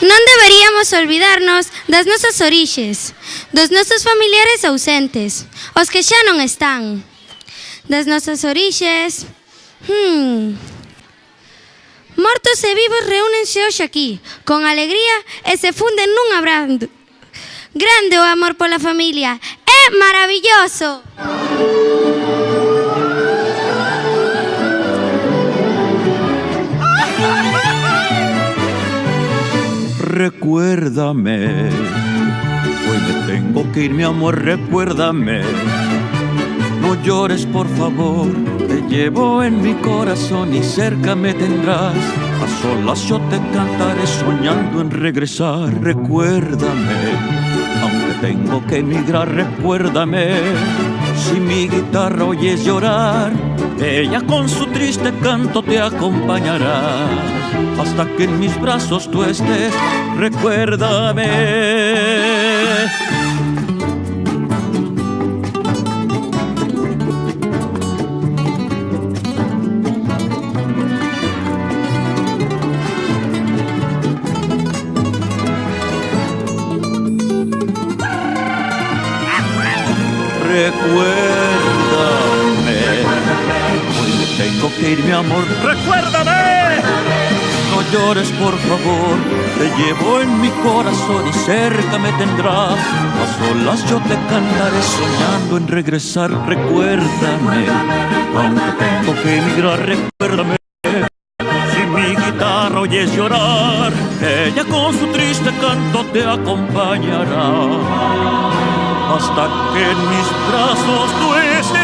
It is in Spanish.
Non deberíamos olvidarnos das nosas orixes, dos nosos familiares ausentes, os que xa non están. Das nosas orixes... Mortos e vivos reúnense hoxe aquí, con alegría e se funden nun abrazo. Grande o amor pola familia, é maravilloso! Recuérdame, hoy me tengo que ir, mi amor, recuérdame. No llores, por favor, te llevo en mi corazón y cerca me tendrás. A solas yo te cantaré soñando en regresar. Recuérdame, aunque tengo que emigrar, recuérdame. Si mi guitarra oyes llorar, ella con su triste canto te acompañará. Hasta que en mis brazos tú estés, recuérdame. Recuérdame, hoy me tengo que ir, mi amor, recuérdame. No llores, por favor, te llevo en mi corazón y cerca me tendrás. A solas yo te cantaré soñando en regresar. Recuérdame, aunque tengo que emigrar, recuérdame. Si mi guitarra oyes llorar, ella con su triste canto te acompañará. Hasta que en mis brazos tú estés.